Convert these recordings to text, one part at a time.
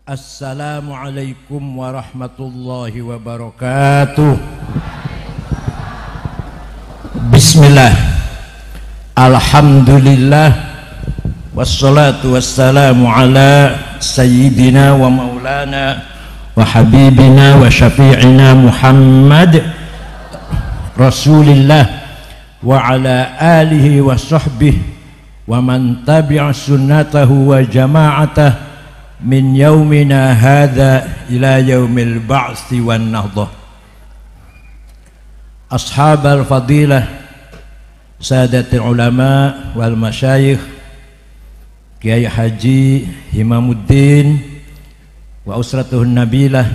Assalamualaikum warahmatullahi wabarakatuh. Bismillah. Alhamdulillah. Wassalatu wassalamu ala sayyidina wa maulana wa habibina wa syafi'ina Muhammad Rasulillah wa ala alihi wa sahbihi wa man tabi'a sunnatahu wa jama'atah min yaumina hadha ila yaumil ba'thi wan nahdah. Ashabal fadilah, sadatul ulama wal masyayikh, Kiai Haji Imamuddin wa usratuhun nabilah,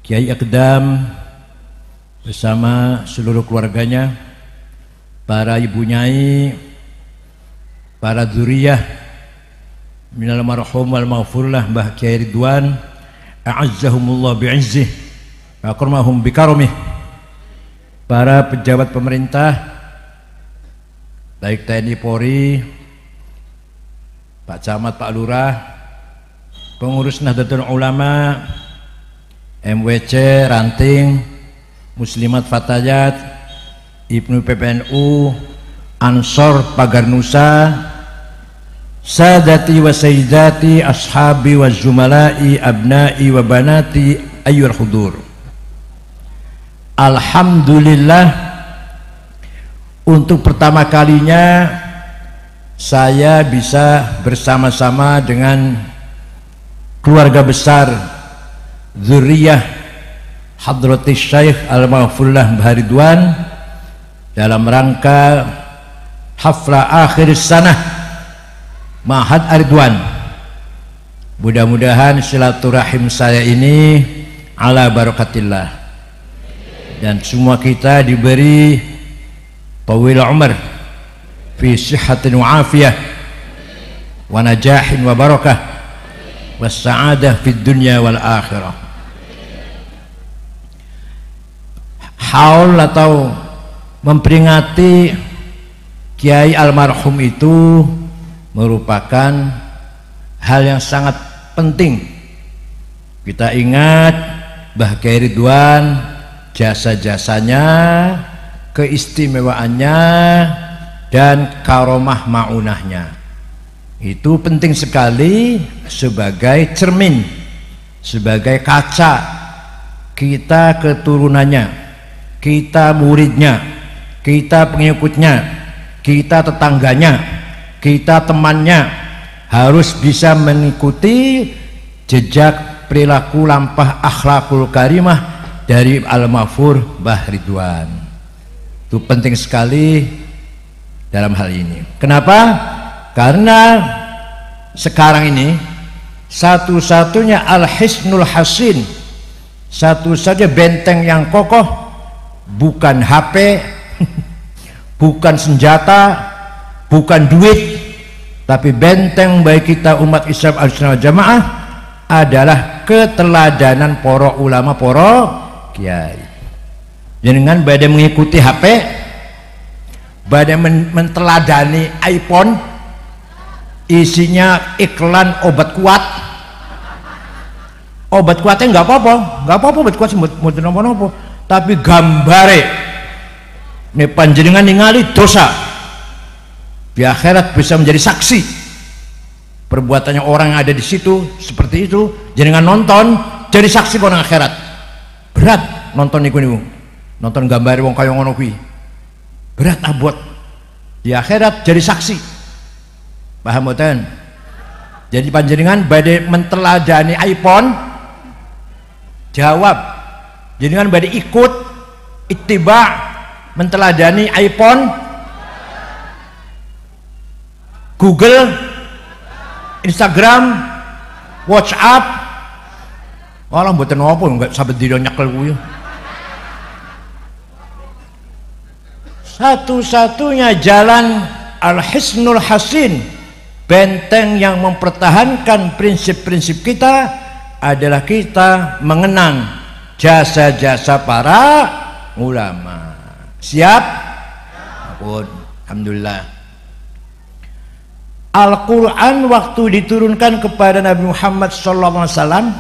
Kiai Akdam bersama seluruh keluarganya, para ibu nyai, para dzurriyyah minal marhum wal maghfurlah Mbah Kiai Ridwan, a'azzahumullah bi'izzih wa akramahum bikaramih, para pejabat pemerintah baik TNI Polri, Pak Camat, Pak Lurah, pengurus Nahdlatul Ulama, MWC, Ranting, Muslimat Fatayat, Ibnu PPNU, Ansor Pagar Nusa, Sadati wa sayyidati, ashabi wa zumala'i, abna'i wa banati, ayyul hudur. Alhamdulillah, untuk pertama kalinya saya bisa bersama-sama dengan keluarga besar dzurriyyah Hadratis Syekh Al-Maghfurlah Mbah Ridwan dalam rangka haflah akhir sanah Ma'had Ar-Ridwan. Mudah-mudahan silaturahim saya ini ala barakatillah, dan semua kita diberi tawil umar fi sihhatin wa afiyah wa najahin wa barakah wa sa'adah fid dunya wal akhirah. Haul atau memperingati Kiai almarhum itu merupakan hal yang sangat penting. Kita ingat Mbah Kiai Ridwan, jasa-jasanya, keistimewaannya, dan karomah maunahnya. Itu penting sekali sebagai cermin, sebagai kaca kita keturunannya, kita muridnya, kita pengikutnya, kita tetangganya, kita temannya, harus bisa mengikuti jejak perilaku lampah akhlakul karimah dari Al-Maghfur Mbah Ridwan. Itu penting sekali dalam hal ini. Kenapa? Karena sekarang ini satu-satunya Al-Hisnul Hasin, satu saja benteng yang kokoh, bukan HP, bukan senjata, bukan duit, tapi benteng bagi kita umat Islam Ahlussunnah wal Jamaah adalah keteladanan para ulama, para kiai. Dengan badai mengikuti HP, badai menteladani iPhone, isinya iklan obat kuat. Obat kuatnya nggak apa-apa, obat kuat mau nopo-nopo, tapi gambare ini panjenengan ningali dosa. Di akhirat bisa menjadi saksi perbuatannya orang yang ada di situ seperti itu. Jangan nonton jadi saksi kono akhirat. Berat nonton niku, nonton gambar wong kaya ngono kuwi. Berat abot. Di akhirat jadi saksi. Paham mboten? Jadi panjenengan badhe menteladani iPhone, jawab. Jenengan badhe ikut ittiba menteladani iPhone, Google, Instagram, WhatsApp, walau mboten apa enggak sampai dino nyekel kuwi. Satu-satunya jalan Al-Hisnul Hasin, benteng yang mempertahankan prinsip-prinsip kita, adalah kita mengenang jasa-jasa para ulama. Siap? Alhamdulillah. Al-Quran waktu diturunkan kepada Nabi Muhammad SAW,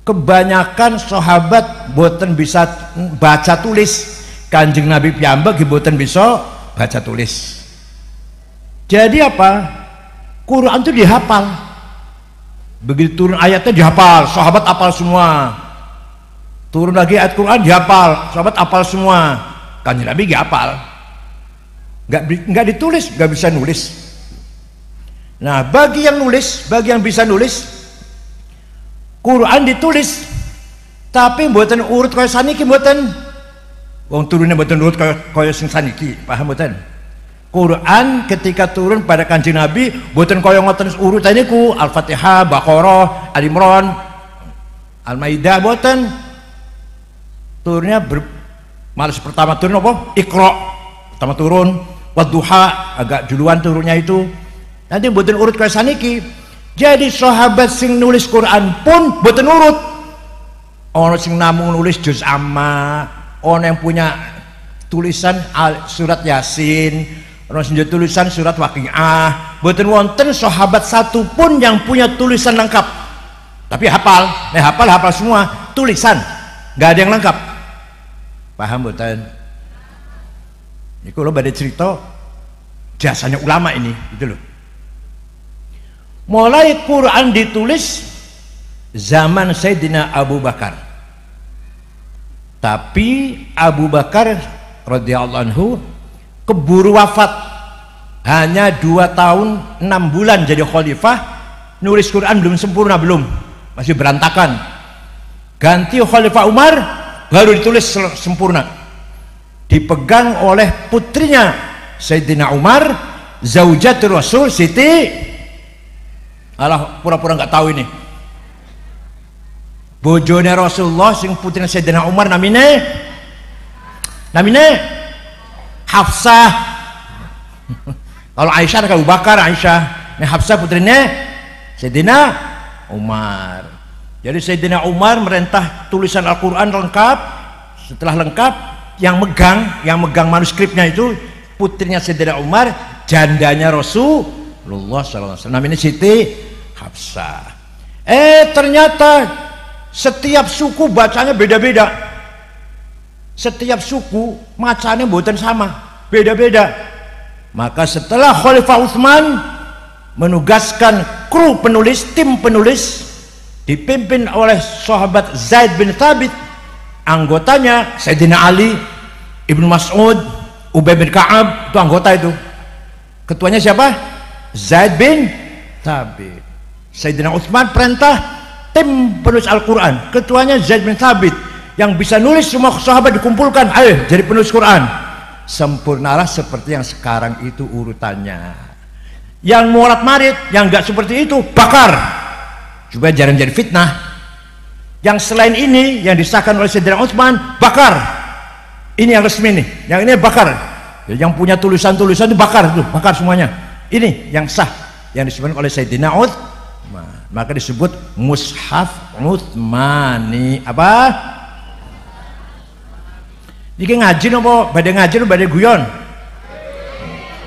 kebanyakan sahabat boten bisa baca tulis. Kanjeng Nabi piyambak boten bisa baca tulis. Jadi apa? Quran itu dihafal. Begitu turun ayatnya dihafal, sahabat hafal semua. Turun lagi ayat Quran dihafal, sahabat hafal semua. Kanjeng Nabi gak hafal. Nggak ditulis, nggak bisa nulis. Nah, bagi yang nulis, bagi yang bisa nulis, Quran ditulis, tapi mboten urut kaya saniki mboten. Wong turunnya mboten urut kaya sing saniki, paham mboten? Quran ketika turun pada Kanjeng Nabi mboten kaya ngoten urutan niku, Al-Fatihah, Baqarah, Al-Imran, Al-Maidah mboten. Turunnya malah pertama turun apa? Iqra. Pertama turun, Wadduha agak duluan turunnya itu. Nanti mboten urut kaya saniki. Jadi sahabat sing nulis Quran pun mboten urut. Ono sing namung nulis juz amma, ono yang punya tulisan surat Yasin, ono sing tulisan surat Waqiah. Mboten wonten sahabat satu pun yang punya tulisan lengkap. Tapi hafal, hafal semua tulisan. Nggak ada yang lengkap. Paham mboten? Ini kalau badai cerita jasanya ulama ini, gitu loh. Mulai Quran ditulis zaman Sayyidina Abu Bakar, tapi Abu Bakar radhiyallahu anhu keburu wafat, hanya 2 tahun 6 bulan jadi khalifah. Nulis Quran belum sempurna, belum, masih berantakan. Ganti Khalifah Umar, baru ditulis sempurna, dipegang oleh putrinya Sayyidina Umar, zaujatul Rasul, Siti, alah pura-pura nggak tahu ini, bojone Rasulullah sing putrinya Sayyidina Umar namine Hafsah. Kalau Aisyah kan Abu Bakar, Aisyah. Ini Hafsah putrinya Sayyidina Umar. Jadi Sayyidina Umar merintah tulisan Al-Quran lengkap. Setelah lengkap, yang megang manuskripnya itu putrinya Sayyidina Umar, jandanya Rasulullah SAW, namanya Siti Hafsah. Ternyata setiap suku bacanya beda-beda. Setiap suku macanya buatan sama, beda-beda. Maka setelah Khalifah Utsman menugaskan kru penulis, tim penulis dipimpin oleh sahabat Zaid bin Thabit, anggotanya Sayyidina Ali, Ibnu Mas'ud, Ubay bin Ka'ab, itu anggota itu. Ketuanya siapa? Zaid bin Thabit. Sayyidina Utsman perintah tim penulis Al-Quran, ketuanya Zaid bin Thabit. Yang bisa nulis semua sahabat dikumpulkan, ayo jadi penulis Quran. Sempurnalah seperti yang sekarang itu urutannya. Yang muarat marit, yang enggak seperti itu bakar, supaya jarang jadi fitnah. Yang selain ini yang disahkan oleh Sayyidina Utsman bakar. Ini yang resmi nih, yang ini bakar. Yang punya tulisan-tulisan itu bakar, tuh bakar semuanya. Ini yang sah, yang disebutkan oleh Sayyidina Utsman. Maka disebut Mushaf Utsmani. Apa? Iki ngaji nopo badhe ngaji nopo badhe guyon?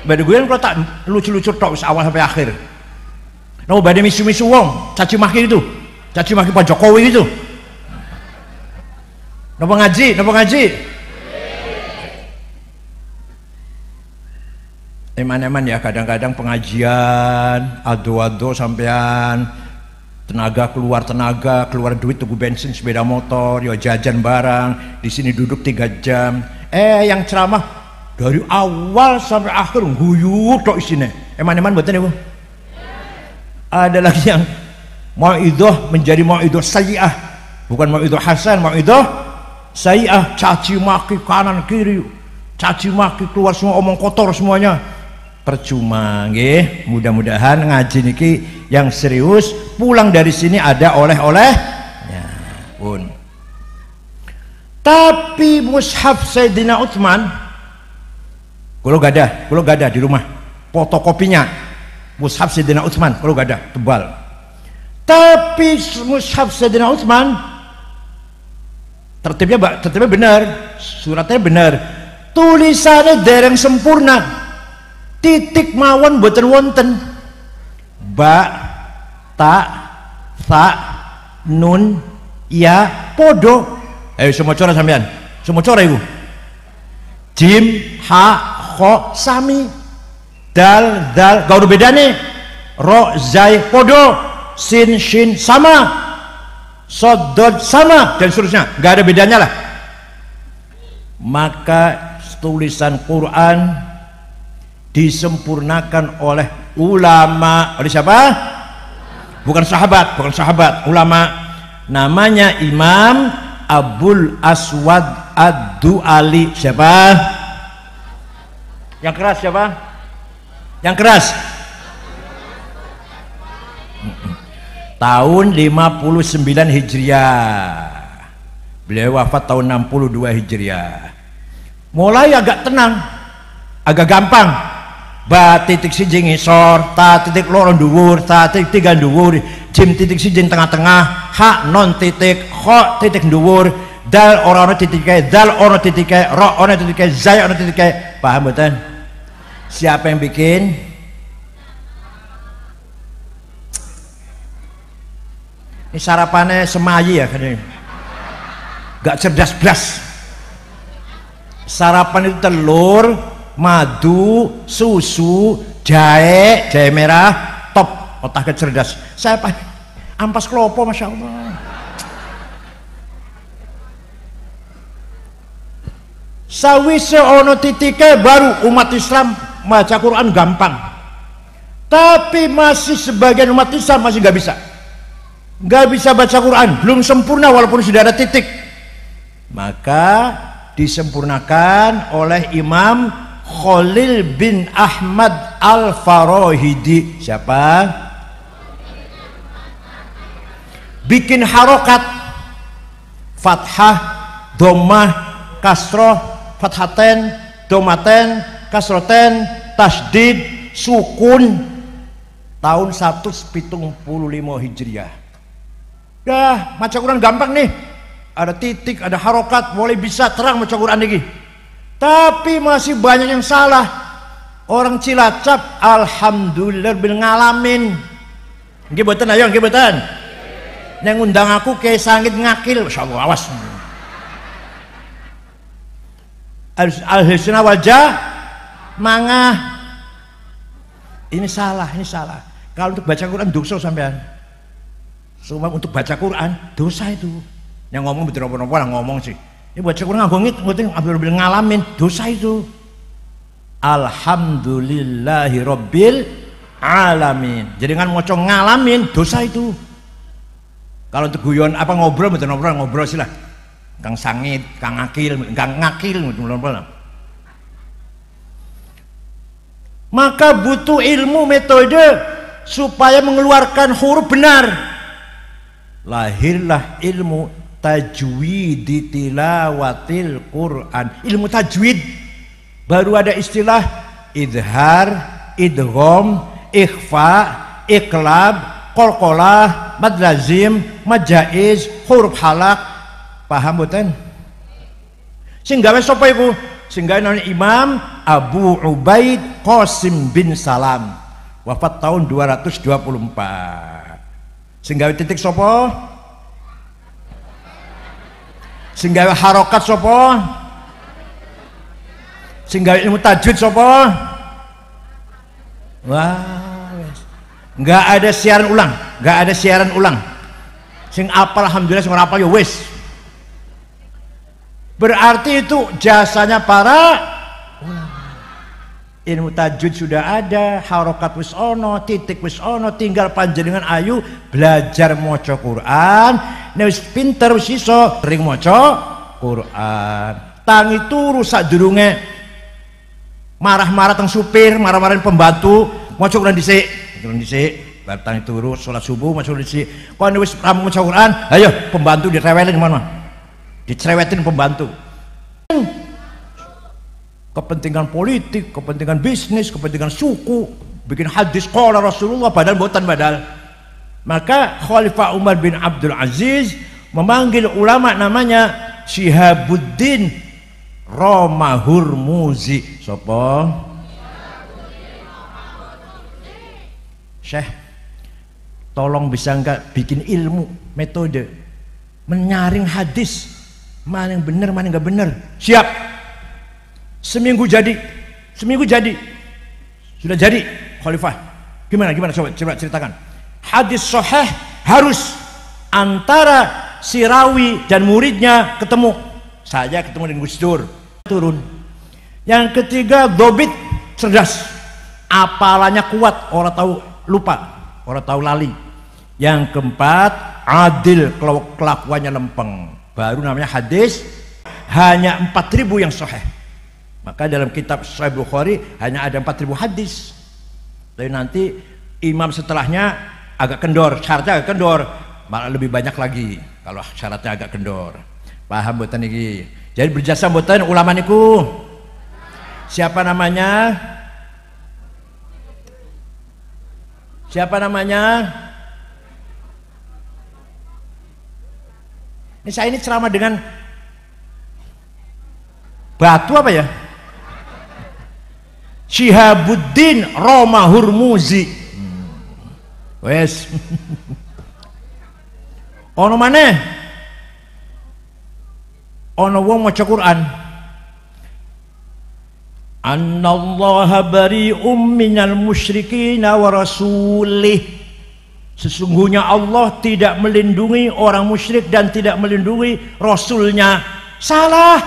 Badhe guyon kalau tak lucu-lucu tok wis awal sampai akhir. Nopo badhe misu-misu wong, caci maki itu. Caci maki Pak Jokowi itu. Nopo ngaji? Nopo ngaji? Eman-eman ya, kadang-kadang pengajian ado-ado sampean, tenaga keluar duit tuku bensin sepeda motor, ya jajan barang, di sini duduk 3 jam. Yang ceramah dari awal sampai akhir guyu tok isine. Eman-eman mboten niku? Ada lagi yang mauidhah menjadi mauidhah sayyi'ah, bukan mauidhah hasan, mauidhah sayyi'ah, caci maki kanan kiri, caci maki keluar semua, omong kotor semuanya. Percuma nggih. Mudah-mudahan ngaji niki yang serius, pulang dari sini ada oleh-olehnya pun. Tapi mushaf Sayyidina Utsman kalau gak ada di rumah fotokopinya. Mushaf Sayyidina Utsman kalau gak ada, tebal. Tapi mushaf Sayyidina Utsman tertibnya benar, suratnya benar, tulisannya dereng sempurna. titik mawon mboten wonten. Ba, ta, tha, nun, ya, podo. Ayo semua cara sampean. Semua cara iku. Jim, ha, kho, sami. Dal, gak ada bedane. Ro, zai, podo. Sin, shin, sama. Sodod, sama. Dan seterusnya. Gak ada bedanya lah. Maka tulisan Quran disempurnakan oleh ulama. Oleh siapa? Bukan sahabat, ulama. Namanya Imam Abul Aswad Ad-Du'ali. Siapa? Yang keras siapa? Yang keras. Tahun 59 Hijriah. Beliau wafat tahun 62 Hijriah. Mulai agak tenang, agak gampang. Ba titik siji ngisor, ta titik loro dhuwur, ta titik tiga dhuwur, jim titik siji tengah-tengah, ha non titik, kho titik dhuwur, dal ora ana titike, dal ana titike, ro ana titike, zai ana titike. Paham mboten? Siapa yang bikin? Ini sarapannya semayi ya kan ini. Gak cerdas blas. Sarapan itu telur, madu, susu, jahe merah, top. Otaknya cerdas. Saya ampas klopo, masya Allah. Sawise ono titike baru umat Islam baca Quran gampang. Tapi masih sebagian umat Islam masih nggak bisa baca Quran, belum sempurna walaupun sudah ada titik. Maka disempurnakan oleh Imam Khalil bin Ahmad Al-Farahidi. Siapa? Bikin harokat fathah, dhammah, kasroh, fathaten, domaten, kasroten, tasdid, sukun. Tahun 175 Hijriah. Dah, baca Quran gampang nih. Ada titik, ada harokat, mulai bisa terang baca Quran lagi. Tapi masih banyak yang salah. Orang Cilacap, alhamdulillah bil ngalamin. Nggih mboten ayo, nggih mboten. Neng undang aku ke sangit ngakil, masyaallah awas. Al-Hisna wajah mangah. Ini salah. Kalau untuk baca Quran dosa sampean. Semua untuk baca Quran dosa itu. Yang ngomong betul apa ngomong sih. Ini baca Quran ngambil ngalamin dosa itu. Alhamdulillahi Rabbil alamin. Jadi kan moco ngalamin dosa itu. Kalau untuk guyon apa ngobrol sih lah. Kang sangit, kang ngakil, maka butuh ilmu metode supaya mengeluarkan huruf benar. Lahirlah ilmu tajwid tilawatil Quran. Ilmu tajwid baru ada istilah idhar, idgham, ikhfa, iqlab, qalqalah, mad lazim, mad jaiz, huruf halak. Paham mboten? Sing gawe sapa iku? Sing gawe Imam Abu Ubaid Qasim bin Salam. Wafat tahun 224. Sing gawe titik sapa? Sing gawe harokat sapa? Sing gawe ilmu tajwid sapa? Wah, enggak ada siaran ulang. Sing apal alhamdulillah, sing ora apal ya wis. Berarti itu jasanya para ilmu tajwid sudah ada, harokat wis ono, titik wis ono, tinggal panjenengan ayu belajar maca Quran. Nek wis pinter wis iso sering maca Quran. Tangi turu sadurunge marah-marah teng supir, marah-marahin pembantu, maca Quran dhisik, bar tangi turu salat subuh maca dhisik. Kon wis rampung maca Quran, ayo pembantu direwelin mana? Dicerewetin pembantu. Kepentingan politik, kepentingan bisnis, kepentingan suku, bikin hadis qala Rasulullah padahal botan badal. Maka Khalifah Umar bin Abdul Aziz memanggil ulama namanya Syihabuddin Romahurmuzi. Sapa? Syekh, tolong bisa enggak bikin ilmu, metode menyaring hadis, mana yang benar, mana yang enggak benar. Siap. Seminggu jadi. Sudah jadi khalifah. Gimana coba ceritakan. Hadis sahih harus antara si rawi dan muridnya ketemu. Saya ketemu dengan Gus Dur, turun. Yang ketiga, dobit, cerdas, apalannya kuat, orang tahu lupa, orang tahu lali. Yang keempat, adil, kelakuannya lempeng. Baru namanya hadis. Hanya 4.000 yang sahih. Maka dalam kitab Sahih Bukhari hanya ada 4.000 hadis. Tapi nanti imam setelahnya agak kendor, syaratnya agak kendor, malah lebih banyak lagi kalau syaratnya agak kendor. Paham mboten iki? Jadi berjasa mboten ulama niku. Siapa namanya? Ini saya ini ceramah dengan batu apa ya? Syihabuddin Roma Hurmuzi. Wes. Ono maneh? Ono wong maca Quran. Annallaha bari'um minal musyrikin wa rasulih. Sesungguhnya Allah tidak melindungi orang musyrik dan tidak melindungi rasulnya. Salah.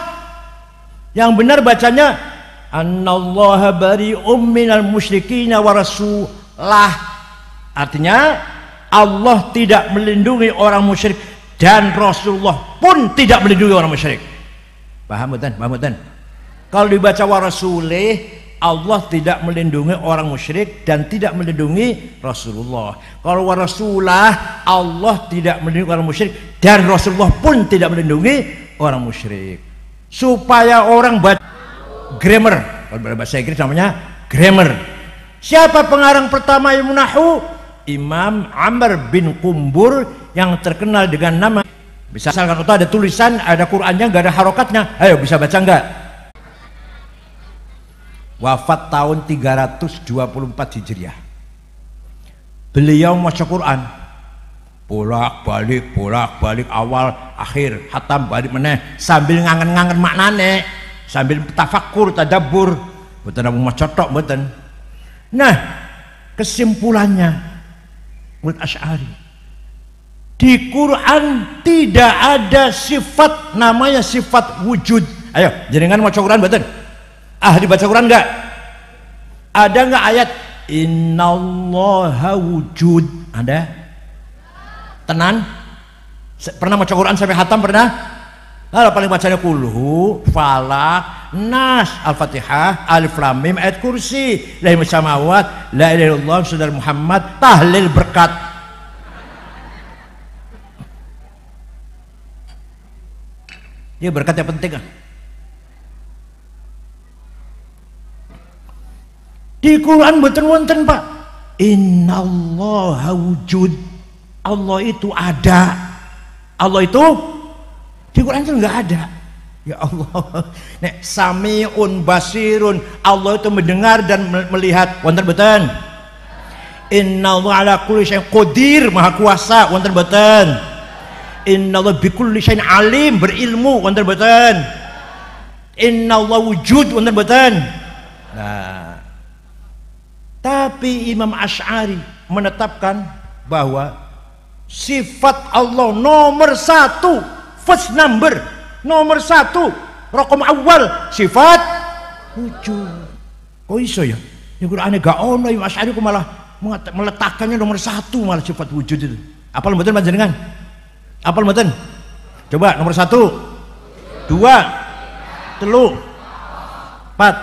Yang benar bacanya Annallaha bari'um minal musyrikin wa rasulah. Artinya Allah tidak melindungi orang musyrik dan Rasulullah pun tidak melindungi orang musyrik. Paham betul? Kalau dibaca wa rasulih, Allah tidak melindungi orang musyrik dan tidak melindungi Rasulullah. Kalau wa rasulah, Allah tidak melindungi orang musyrik dan Rasulullah pun tidak melindungi orang musyrik. Supaya orang baca grammar, kalau bahasa Inggris namanya grammar. Siapa pengarang pertama ilmu nahwu? Imam Amr bin Qumbur yang terkenal dengan nama, misalkan ada tulisan, ada Qurannya, nggak ada harokatnya, ayo bisa baca nggak? Wafat tahun 324 Hijriah. Beliau maca Quran bolak balik awal akhir, hatam balik meneh sambil ngangen maknane, sambil tafakkur tadabbur, mboten namung maca tok mboten. Nah, kesimpulannya menurut Asy'ari, di Quran tidak ada sifat namanya sifat wujud. Ayo jenengan maca Quran mboten? Ahli baca Quran enggak? Ada enggak ayat innallaha wujud? Ada? Tenan? Pernah maca Quran sampai hatam pernah? Kalau paling bacanya kulhu, falak, nas, al-fatihah, alif lam mim, ayat kursi, la ilaha samawat, la ilaha illallah, saudara Muhammad, tahlil berkat. Dia berkatnya penting kan? Di Quran mboten wonten, Pak. Innallaha wujud. Allah itu ada. Allah itu di Quran itu enggak ada. Ya Allah. Nek samiun basirun, Allah itu mendengar dan melihat. Wonten mboten? Innallaha ala kulli syai'in qadir, maha kuasa. Wonten mboten? Innallaha bikulli syai'in alim, berilmu. Wonten mboten? Innallaha wujud. Wonten mboten? Nah, tapi Imam Asy'ari menetapkan bahwa sifat Allah nomor satu, first number, nomor satu, rokam awal, sifat wujud. Kok iso ya? Ini Quran gak ono, Imam Asy'ari kok malah meletakkannya nomor satu, malah sifat wujud itu. Apal mboten panjenengan? Apal mboten? Coba nomor satu, dua, telu, empat,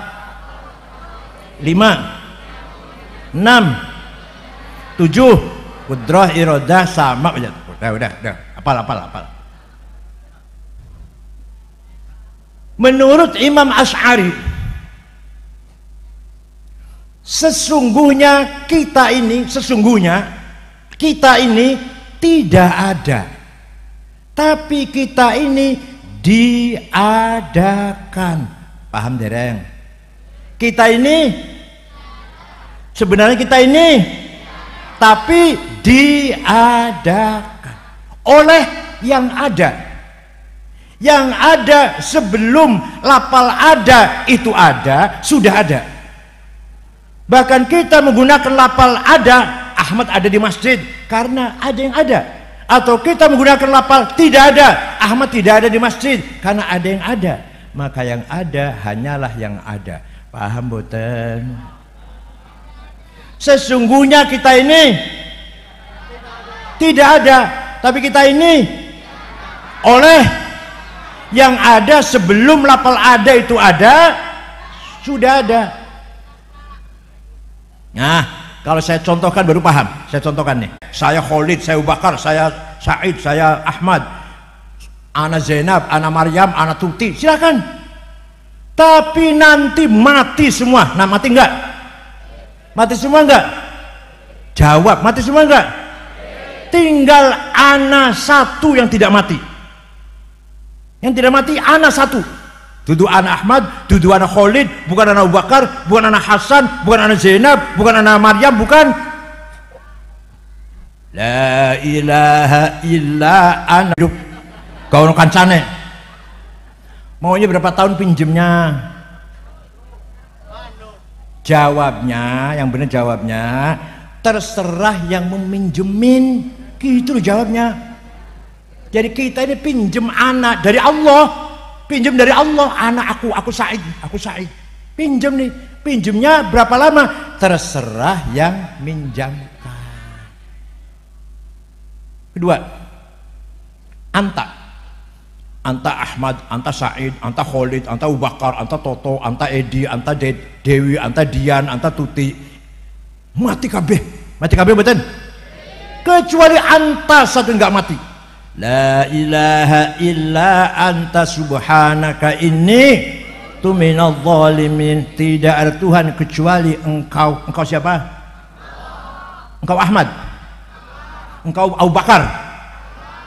lima, 6, 7, kudrah, iradah, sama aja. Udah. Apal. Menurut Imam Asy'ari, sesungguhnya kita ini tidak ada, tapi kita ini diadakan. Paham dereng? Sebenarnya kita ini tapi diadakan oleh yang ada. Yang ada sebelum lafal ada itu ada, sudah ada. Bahkan kita menggunakan lafal ada, Ahmad ada di masjid karena ada yang ada. Atau kita menggunakan lafal tidak ada, Ahmad tidak ada di masjid karena ada yang ada. Maka yang ada hanyalah yang ada. Paham boten? Sesungguhnya kita ini tidak ada, tapi kita ini oleh yang ada sebelum lafal ada itu ada, sudah ada. Nah, kalau saya contohkan baru paham. Saya contohkan nih. Saya Khalid, saya Abu Bakar, saya Said, saya Ahmad, ana Zainab, ana Maryam, ana Tuti, silakan. Tapi nanti mati semua. Nah, mati enggak? Mati semua enggak? Jawab, mati semua enggak? Tinggal ana satu yang tidak mati. Yang tidak mati ana satu. Dudu ana Ahmad, dudu ana Khalid, bukan ana Abu Bakar, bukan ana Hasan, bukan ana Zainab, bukan ana Maryam, bukan. La ilaha illa ana. Kau kancane. Maunya berapa tahun pinjemnya? Jawabnya, yang benar jawabnya, terserah yang meminjemin. Gitu loh jawabnya. Jadi kita ini pinjem anak dari Allah, pinjem dari Allah, anak aku Said, pinjem nih, pinjemnya berapa lama? Terserah yang minjamkan. Kedua, anta Ahmad, anta Said, anta Khalid, anta Abu Bakar, anta Toto, anta Edi, anta Dewi, anta Dian, anta Tuti, mati kabeh betul? Kecuali anta satu enggak mati. La ilaha illa anta subhanaka inni tu minadh dhalimin. Tidak ada Tuhan kecuali engkau. Engkau siapa? Engkau Ahmad? Engkau Abu Bakar?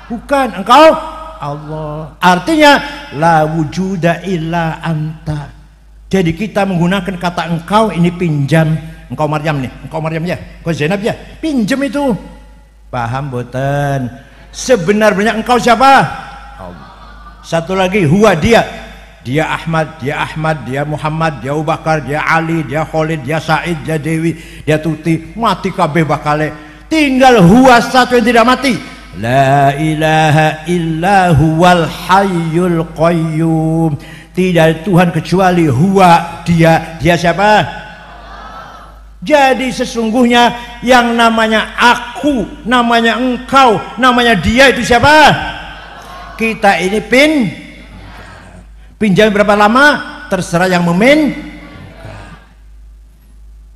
Bukan, engkau Allah. Artinya la wujuda illa anta. Jadi kita menggunakan kata engkau ini pinjam. Engkau Maryam nih, engkau Maryam ya, engkau Zainab ya, pinjam itu. Paham boten? Sebenarnya engkau siapa? Allah. Satu lagi, huwa dia Ahmad, dia Muhammad, dia Abu Bakar, dia Ali, dia Khalid, dia Said, dia Dewi, dia Tuti, mati kabeh bakale. Tinggal huwa satu yang tidak mati. La ilaha illa huwal hayyul qayyum. Tidak ada Tuhan kecuali huwa, dia siapa? Jadi sesungguhnya yang namanya aku, namanya engkau, namanya dia itu siapa? Kita ini pinjam berapa lama? Terserah yang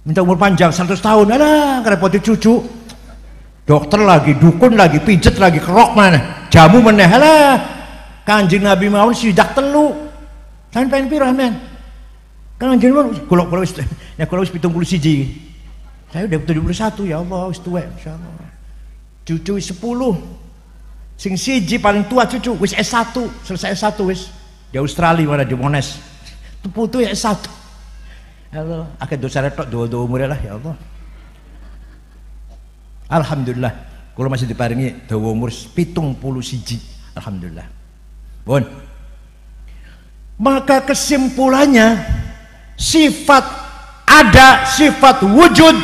minta umur panjang 100 tahun. Alah, ngerepoti cucu. Dokter lagi, dukun lagi, pijet lagi, kerok mana? Jamu meneh. Alah, Kanjeng Nabi mawon sidak telu. Sampeyan piro sampean? Kanjeng Nabi kula wis 71. Saya udah 71 ya Allah, wis tuwek insyaallah. Cucu wis 10. Sing siji paling tua cucu wis S1, selesai S1 wis. Di Australia mana di Monash. Putu ya S1. Ya Allah, akeh dosa retok dua umure lah ya Allah. Alhamdulillah, kula masih diparingi dawa umur 71. Alhamdulillah. Pun. Maka kesimpulannya sifat ada, sifat wujud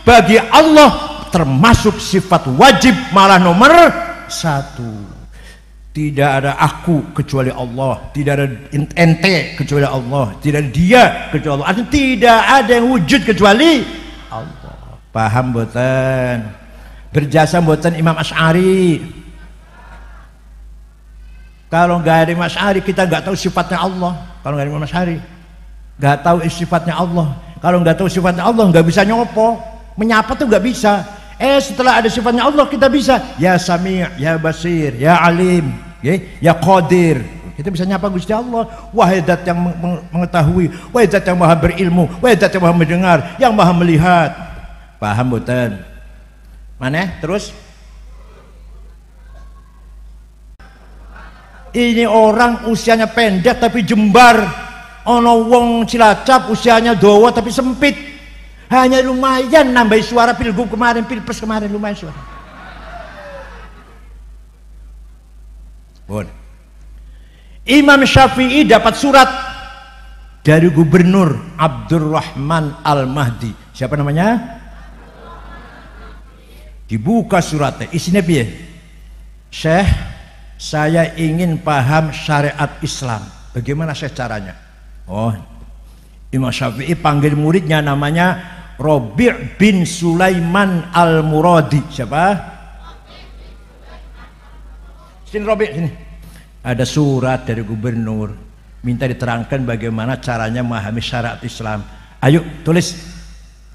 bagi Allah termasuk sifat wajib, malah nomor 1. Tidak ada aku kecuali Allah, tidak ada ente kecuali Allah, tidak ada dia kecuali Allah. Artinya tidak ada yang wujud kecuali Allah. Paham boten? Berjasa boten Imam Asy'ari. Kalau nggak ada Imam Asy'ari kita nggak tahu sifatnya Allah. Kalau nggak ada Imam Asy'ari nggak tahu sifatnya Allah. Kalau nggak tahu sifatnya Allah nggak bisa nyopo, menyapa tuh nggak bisa. Setelah ada sifatnya Allah kita bisa. Ya Sami', ya Basir, ya Alim, ya Qadir. Kita bisa nyapa Gusti Allah. Wahai Zat yang mengetahui, wahai Zat yang maha berilmu, wahai Zat yang maha mendengar, yang maha melihat. Paham boten? Mana? Terus? Ini orang usianya pendek tapi jembar. Ono wong Cilacap usianya dawa tapi sempit. Hanya lumayan nambah suara pilgub kemarin, pilpres kemarin, lumayan suara. Bon. Imam Syafi'i dapat surat dari Gubernur Abdurrahman Al-Mahdi. Siapa namanya? Dibuka suratnya, isinya piye? Syekh, saya ingin paham syariat Islam. Bagaimana Syekh caranya? Oh, Imam Syafi'i panggil muridnya namanya Robi' bin Sulaiman Al-Muradi. Siapa? Sini Robi', sini. Ada surat dari gubernur minta diterangkan bagaimana caranya memahami syariat Islam. Ayo tulis,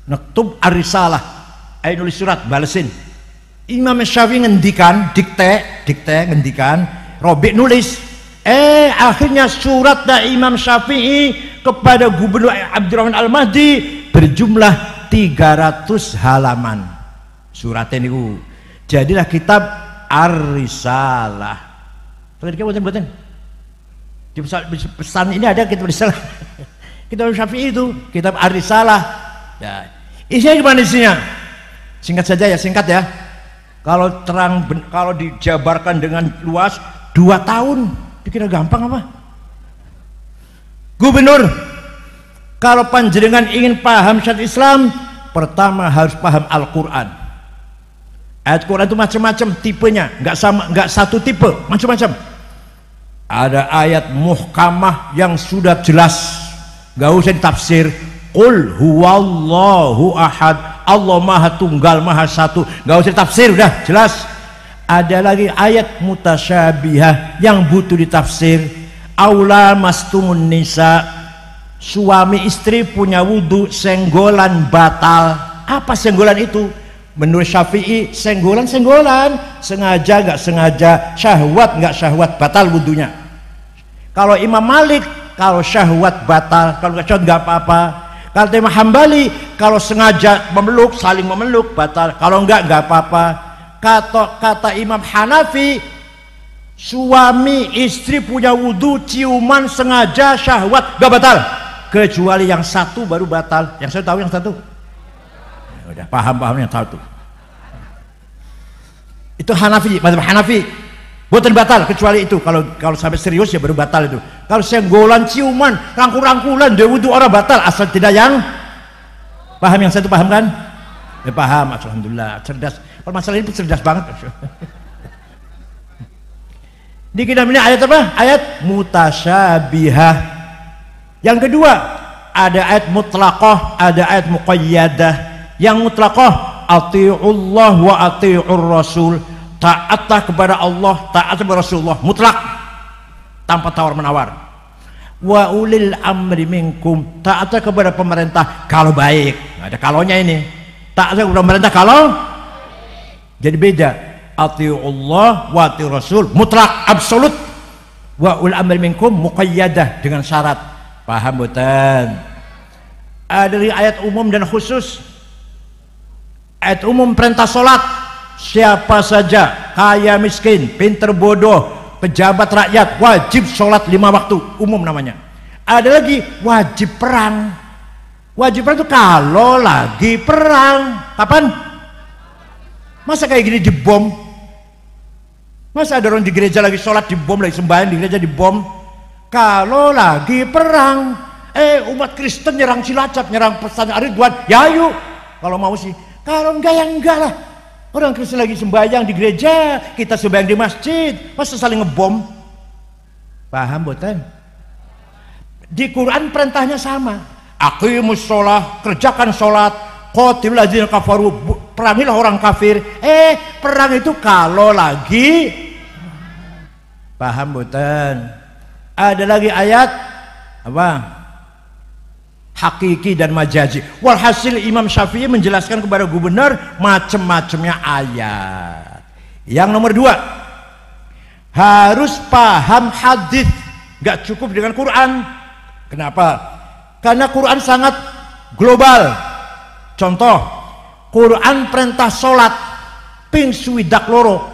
naktub ar-risalah. Ayo nulis surat, balesin. Imam Syafi'i ngendikan, dikte ngendikan, Robi' nulis. Akhirnya surat dari Imam Syafi'i kepada Gubernur Abdurrahman Al-Mahdi berjumlah 300 halaman. Suratnya ini jadilah kitab Ar-Risalah. Tadi buatan di pesan ini ada kitab Risalah. Kitab Syafi'i itu kitab Ar-Risalah. Ya, isinya gimana isinya? Singkat saja ya, singkat ya. Kalau kalau dijabarkan dengan luas 2 tahun, dikira gampang apa? Gubernur, kalau panjenengan ingin paham syariat Islam, pertama harus paham Al-Quran. Ayat Quran itu macam-macam tipenya, nggak satu tipe, macam-macam. Ada ayat muhkamah yang sudah jelas, nggak usah ditafsir. Qul huwallahu ahad, Allah maha tunggal maha satu, nggak usah ditafsir, udah jelas. Ada lagi ayat mutasyabihah yang butuh ditafsir. Aula mastumun nisa, suami istri punya wudu, senggolan batal. Apa senggolan itu? Menurut Syafi'i, senggolan sengaja nggak sengaja, syahwat nggak syahwat, batal wudunya. Kalau Imam Malik, kalau syahwat batal, kalau nggak syahwat nggak apa-apa. Kalau Imam Hambali, kalau sengaja memeluk, saling memeluk, batal. Kalau nggak apa-apa. Kata Imam Hanafi, suami istri punya wudu, ciuman sengaja, syahwat nggak batal, kecuali yang satu baru batal. Yang saya tahu yang satu. Udah paham yang tahu tuh. Itu Hanafi, mazhab Hanafi. Buatan batal kecuali itu. Kalau sampai serius ya baru batal itu. Kalau senggolan, ciuman, rangkul-rangkulan, dia wudu orang batal asal tidak yang paham. Yang satu paham kan? Ya paham, alhamdulillah, cerdas. Kalau masalah ini cerdas banget. Di kitab ini ayat apa? Ayat mutasyabihah. Yang kedua ada ayat mutlaqah, ada ayat muqayyadah. Yang mutlaqah, ati'ullah wa ati'ur rasul, taatlah kepada Allah, taat kepada Rasulullah, mutlak tanpa tawar menawar. Wa ulil amri minkum, taatlah kepada pemerintah kalau baik. Nggak ada kalonya ini. Taatlah kepada pemerintah kalau jadi beda. Ati'ullah wa ati'ur rasul, mutlak, absolut. Wa ulil amri minkum, muqayyadah, dengan syarat. Paham bukan? Ada ayat umum dan khusus. Ayat umum perintah sholat, siapa saja, kaya miskin, pinter bodoh, pejabat rakyat, wajib sholat 5 waktu, umum namanya. Ada lagi wajib perang. Wajib perang itu kalau lagi perang. Kapan? Masa kayak gini dibom? Masa ada orang di gereja lagi sholat dibom, lagi sembahyang di gereja dibom? Kalau lagi perang, umat Kristen nyerang Cilacap, nyerang Pesantren Ar-Ridwan, ya yuk kalau mau sih. Kalau enggak ya enggak lah. Orang Kristen lagi sembahyang di gereja, kita sembahyang di masjid, masa saling ngebom? Paham bukan? Di Quran perintahnya sama. Aqimus sholah, kerjakan sholat. Qatilul ladzina kafaru, perangilah orang kafir. Perang itu kalau lagi. Paham bukan? Ada lagi ayat apa? Hakiki dan majazi. Walhasil Imam Syafi'i menjelaskan kepada gubernur macam-macamnya ayat. Yang nomor 2, harus paham hadis, gak cukup dengan Quran. Kenapa? Karena Quran sangat global. Contoh, Quran perintah sholat ping swidak loro,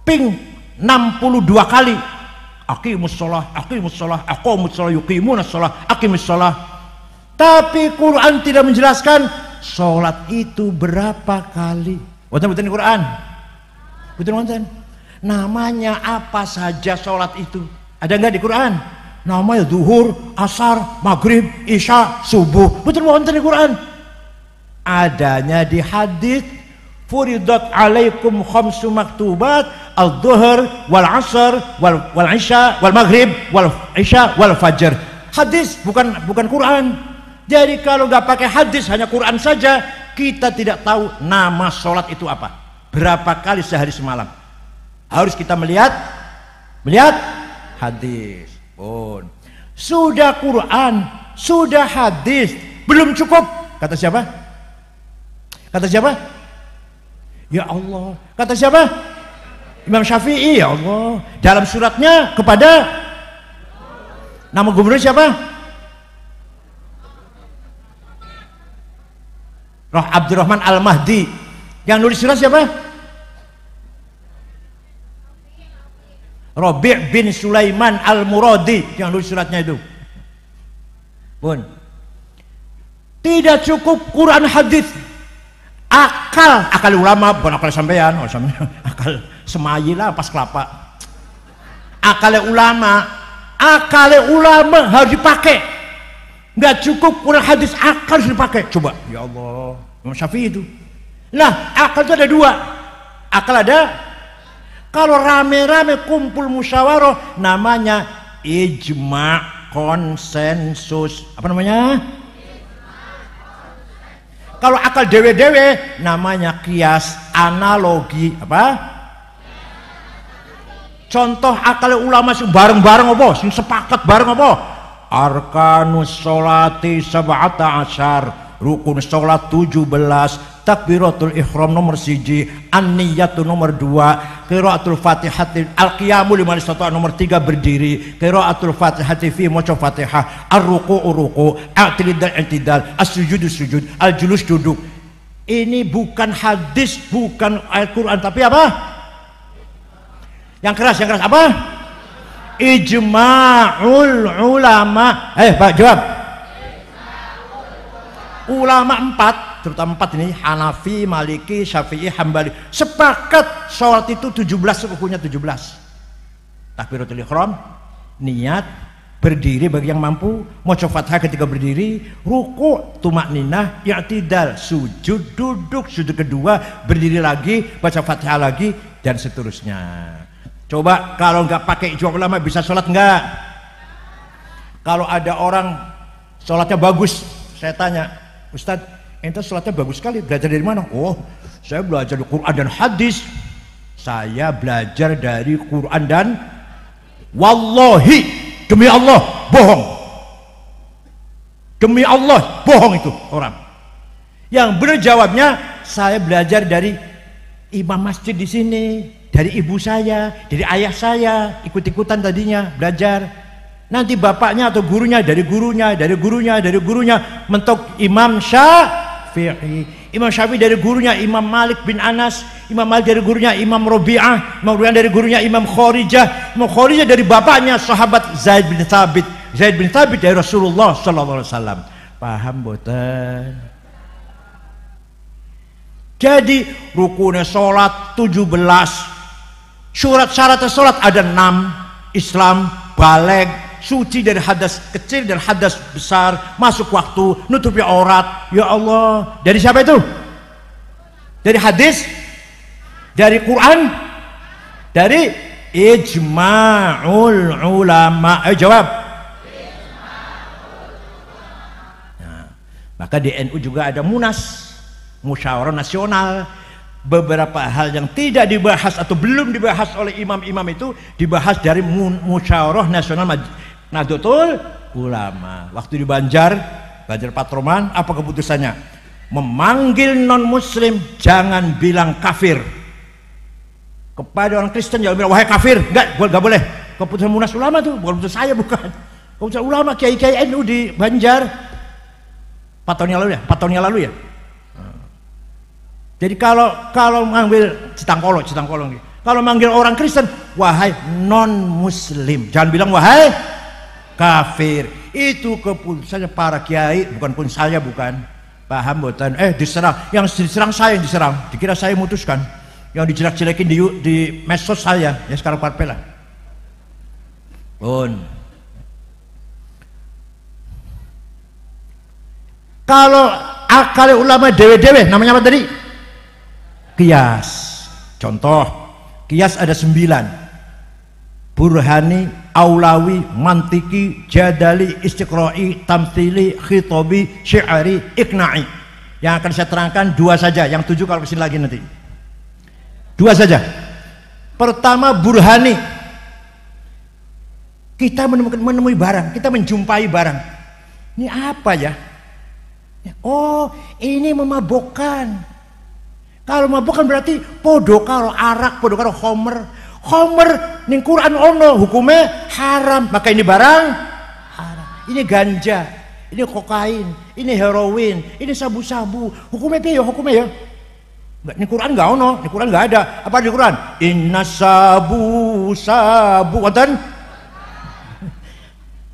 ping 62 kali. Aqimus sholah, aqimus sholah, aqamus sholah, yuqimunas sholah, aqimus sholah. Tapi Quran tidak menjelaskan sholat itu berapa kali? Wonten di Quran. Betul wonten. Namanya apa saja sholat itu? Ada enggak di Quran? Namanya zuhur, asar, maghrib, isya, subuh. Betul wonten di Quran. Adanya di hadis furidat alaikum khamsu maktubat al-dhuhr wal asr wal isya wal maghrib wal isya wal fajr. Hadis bukan Quran. Jadi kalau nggak pakai hadis hanya Quran saja, kita tidak tahu nama sholat itu apa, berapa kali sehari semalam. Harus kita melihat hadis. Pun sudah Quran, sudah hadis, belum cukup. Kata siapa? Ya Allah. Kata siapa? Imam Syafi'i. Ya Allah. Dalam suratnya kepada nama gubernur siapa? Roh Abdurrahman Al-Mahdi. Yang nulis surat siapa? Rabi' bin Sulaiman Al-Muradi. Yang nulis suratnya itu. Pun tidak cukup Quran hadis. Akal ulama, bukan akal sampean, akal semayi lah pas kelapa. Akal ulama harus dipakai. Nggak cukup Quran hadis, akal harus dipakai. Coba, ya Allah, Imam Syafi'i itu. Nah, akal itu ada dua. Akal ada, kalau rame-rame kumpul musyawarah, namanya ijma', konsensus. Apa namanya? Kalau akal dewe-dewe namanya kias, analogi. Apa? Contoh akal ulama sing bareng-bareng apa? Sing sepakat bareng apa? Arkanus sholati sab'ata asyar, rukun sholat 17, takbiratul ihram nomor 1, an-niyatu nomor 2, qiraatul fatihati, al-qiyamu liman istata'a nomor 3 berdiri, qiraatul fatihati fi maca fatihah, ar-ruku'u ruku', i'tidal, as-sujudu sujud, al-julus duduk. Ini bukan hadis, bukan ayat Quran, tapi apa? Yang keras apa? Ijma'ul ulama. Pak jawab. Ulama 4, terutama 4 ini, Hanafi, Maliki, Syafi'i, Hambali, sepakat sholat itu 17, rukunya 17. Takbiratul ihram, niat, berdiri bagi yang mampu, maca Fatihah ketika berdiri, ruku, tumakninah, i'tidal, sujud, duduk, sujud kedua, berdiri lagi, baca Fatihah lagi, dan seterusnya. Coba kalau nggak pakai ijma ulama bisa sholat nggak? Kalau ada orang sholatnya bagus, saya tanya, Ustadz, ente sholatnya bagus sekali, belajar dari mana? Oh, saya belajar dari Quran dan hadis. Saya belajar dari Quran dan wallahi, demi Allah bohong. Demi Allah bohong itu orang. Yang benar jawabnya, saya belajar dari imam masjid di sini, dari ibu saya, dari ayah saya, ikut-ikutan tadinya belajar. Nanti bapaknya atau gurunya dari gurunya mentok Imam Syafi'i. Imam Syafi'i dari gurunya Imam Malik bin Anas, Imam Malik dari gurunya Imam Rabi'ah, Imam Rabi'ah dari gurunya Imam Kharijah, Imam Kharijah dari bapaknya sahabat Zaid bin Thabit dari Rasulullah sallallahu alaihi wasallam. Paham boten? Jadi rukunnya sholat 17, syarat sholat ada 6, Islam, baligh, suci dari hadas kecil dan hadas besar, masuk waktu, nutupi aurat. Ya Allah, dari siapa itu? Dari hadis, dari Quran, dari ijma'ul ulama. Ayo jawab. Nah, maka di NU juga ada munas, musyawarah nasional. Beberapa hal yang tidak dibahas atau belum dibahas oleh imam-imam itu dibahas dari musyawarah nasional Nahdlatul Ulama. Waktu di Banjar Patroman, apa keputusannya? Memanggil non muslim jangan bilang kafir. Kepada orang Kristen jangan bilang wahai kafir. Enggak boleh. Keputusan munas ulama tuh, bukan keputusan saya, bukan. Keputusan ulama kiai-kiai NU di Banjar 4 tahun yang lalu ya. Jadi kalau manggil Citangkolo nih. Kalau manggil orang Kristen, wahai non muslim, jangan bilang wahai kafir. Itu keputusannya para kiai, bukan pun saya, bukan. Paham mboten? Diserang, yang diserang saya yang diserang, dikira saya memutuskan. Yang dijelek-jelekin di medsos saya, ya sekarang parpel lah. Pun. Kalau akal ulama dewe-dewe namanya apa tadi? Qiyas. Contoh, qiyas ada 9. Burhani, aulawi, mantiki, jadali, istiqra'i, tamthili, khitabi, syi'ari, iqna'i. Yang akan saya terangkan 2 saja, yang 7 kalau kesini lagi nanti. 2 saja. Pertama, burhani. Kita menemui barang, kita menjumpai barang. Ini apa ya? Oh, ini memabukkan. Kalau memabukkan berarti podo karo arak, podo karo khomer. Khomer ning Quran ono hukumnya haram, maka ini barang haram. Ini ganja, ini kokain, ini heroin, ini sabu-sabu. Hukumnya piye ya? Hukumnya ya? Di Quran nggak ono, di Quran nggak ada. Apa di Quran? Inna sabu wonten.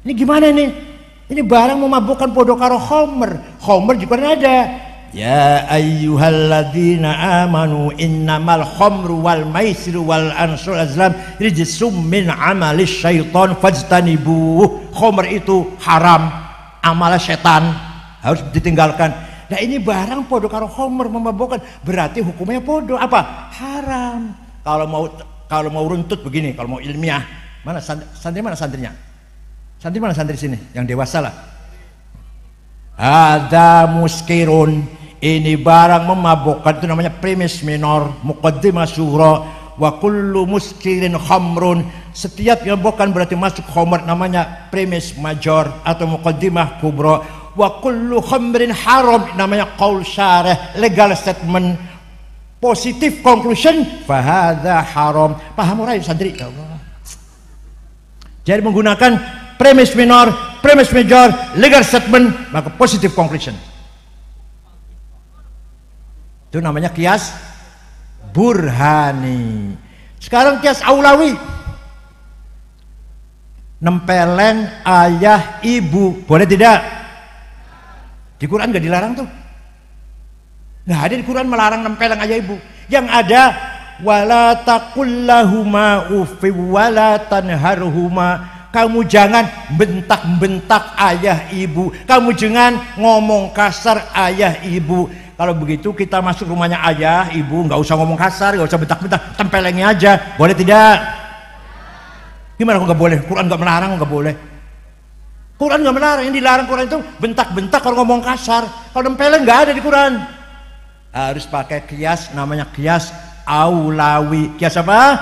Ini gimana nih? Ini barang memabukkan podo karo khomer. Khomer di Quran ada. Ya ayyuhalladzina amanu innamal khamru wal maisiru wal ansur azlam rijsum min amalis syaitan fajtanibuh. Khomer itu haram, amal setan, harus ditinggalkan. Nah ini barang podo karo khomer memabukkan, berarti hukumnya podo apa? Haram. Kalau mau runtut begini, kalau mau ilmiah, mana santri mana santrinya? Santri mana santri sini? Yang dewasa lah. Ada muskirun, ini barang memabukkan, itu namanya premis minor, muqaddimah sughra, wa kullu muskirin khamrun. Setiap yang bukan berarti masuk khamr namanya premis major atau muqaddimah kubra. Wa kullu khamrin haram namanya qaul syarih, legal statement, positive conclusion, fahadha haram. Paham orang santri? Ya Allah. Jadi menggunakan premis minor, premis major, legal statement, maka positive conclusion. Itu namanya qiyas burhani. Sekarang qiyas aulawi. Nempeleng ayah ibu, boleh tidak? Di Quran nggak dilarang tuh. Nggak ada di Quran melarang nempeleng ayah ibu. Yang ada wala taqullahuma uffi wala tanharhuma. Kamu jangan bentak-bentak ayah ibu. Kamu jangan ngomong kasar ayah ibu. Kalau begitu kita masuk rumahnya ayah ibu, nggak usah ngomong kasar, nggak usah bentak-bentak, tempelengnya aja. Boleh tidak? Gimana kok nggak boleh? Quran nggak melarang, nggak boleh. Quran nggak melarang. Yang dilarang Quran itu bentak-bentak kalau ngomong kasar. Kalau tempeleng nggak ada di Quran. Harus pakai qiyas, namanya qiyas aulawi. Qiyas apa?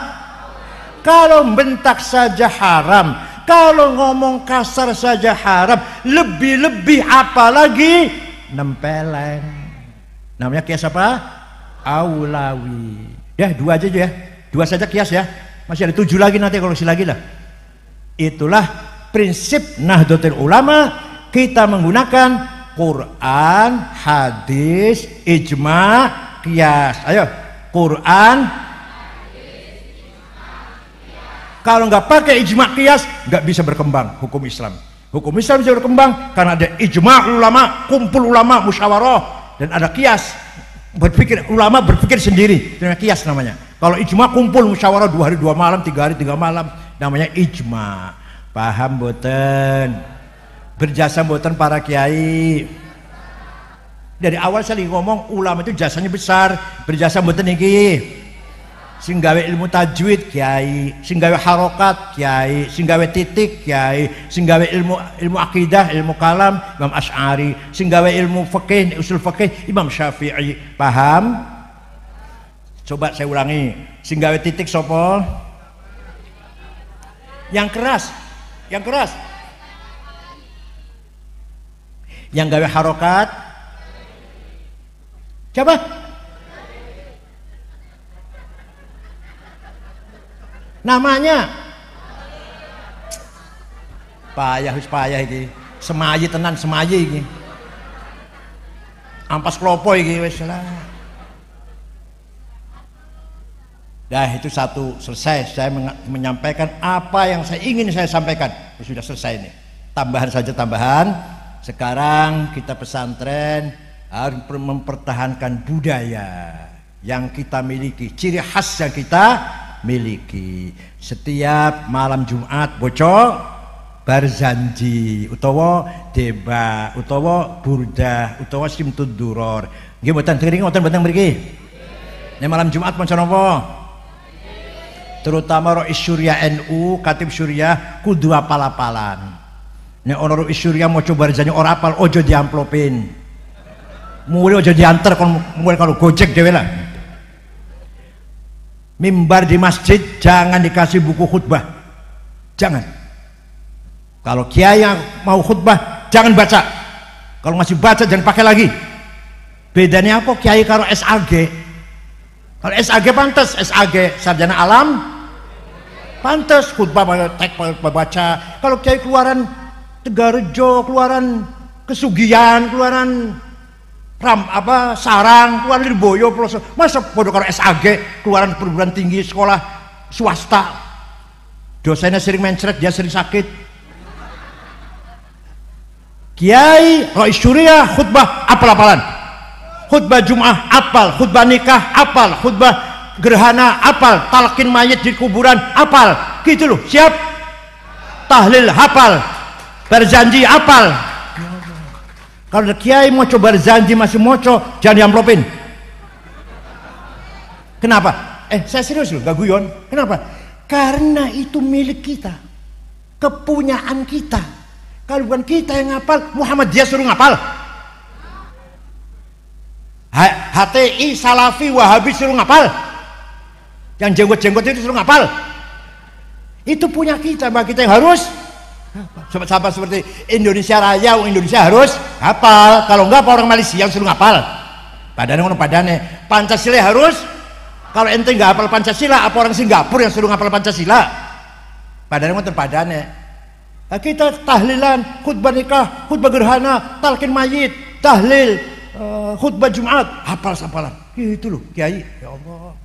Kalau bentak saja haram, kalau ngomong kasar saja haram, lebih-lebih apalagi nempeleng. Namanya qiyas apa? Aulawi. Ya 2 aja ya, 2 saja qiyas ya. Masih ada 7 lagi nanti kalau lagi lah. Itulah prinsip Nahdlatul Ulama, kita menggunakan Quran, hadis, ijma, qiyas. Ayo, Quran. Kalau nggak pakai ijma qiyas, nggak bisa berkembang hukum Islam. Hukum Islam bisa berkembang karena ada ijma ulama, kumpul ulama, musyawarah, dan ada qiyas. Ulama berpikir sendiri, itu qiyas namanya. Kalau ijma kumpul musyawarah 2 hari 2 malam, 3 hari 3 malam, namanya ijma. Paham boten? Berjasa boten para kiai. Dari awal saya ngomong ulama itu jasanya besar, berjasa boten iki. Sing gawe ilmu tajwid kiai, sing gawe harokat kiai, sing gawe titik kiai, sing gawe ilmu akidah, ilmu kalam Imam Asy'ari, sing gawe ilmu fikih, usul fikih Imam Syafi'i. Paham? Coba saya ulangi. Sing gawe titik sapa? Yang keras. Yang keras. Yang gawe harokat? Coba. Namanya payah iki. Semayi tenan, semayi iki. Ampas klopo iki wis lah. Dah itu satu selesai, saya menyampaikan apa yang saya ingin saya sampaikan. Ya, sudah selesai nih. Tambahan saja tambahan. Sekarang kita pesantren harus mempertahankan budaya yang kita miliki, ciri khas yang kita miliki. Setiap malam Jumat bocor barzanji utawa deba utawa burdah utawa simtud duror. Nggih mboten tengering wonten mboten mriki. Nek malam Jumat maca napa? Terutama Rois Syuriah NU, Katib Syuriah kudu apal-apalan. Nek ana Rois Syuriah maca barzanji ora apal ojo diamplopin. Mulai aja diantar kon mulai kalau gojek dhewe lah. Mimbar di masjid jangan dikasih buku khutbah. Jangan. Kalau kiai yang mau khutbah jangan baca. Kalau masih baca jangan pakai lagi. Bedanya apa kiai karo SAG? Kalau SAG pantas, SAG sarjana alam pantas khutbah baca. Kalau kiai keluaran Tegarejo, keluaran Kesugihan, keluaran Sarang, keluaran Lirboyo, masa bodoh karo SAG, keluaran perguruan tinggi sekolah swasta. Dosennya sering mencret, dia sering sakit. Kiai Rois Syuriah khutbah apal-apalan. Khutbah Jum'ah apal, khutbah nikah apal, khutbah gerhana apal, talqin mayit di kuburan apal. Gitu loh, siap. Tahlil hafal, berjanji apal. Kalau kiai mau coba berjanji masih moco, jangan diamplopin. Kenapa? Saya serius loh, gak guyon. Kenapa? Karena itu milik kita, kepunyaan kita. Kalau bukan kita yang ngapal, Muhammadiyah suruh ngapal. HTI, Salafi, Wahabi suruh ngapal. Yang jenggot-jenggot itu suruh ngapal. Itu punya kita, maka kita yang harus sama seperti Indonesia Raya, Indonesia harus hafal. Kalau enggak orang Malaysia yang suruh ngapal. Padahal Pancasila harus. Kalau ente enggak hafal Pancasila, apa orang Singapura yang suruh ngapal Pancasila? Padahal nah, kita tahlilan, khutbah nikah, khutbah gerhana, talqin mayit, tahlil, khutbah Jumat, hafal-hafalan. Gitu loh, kiai. Ya Allah.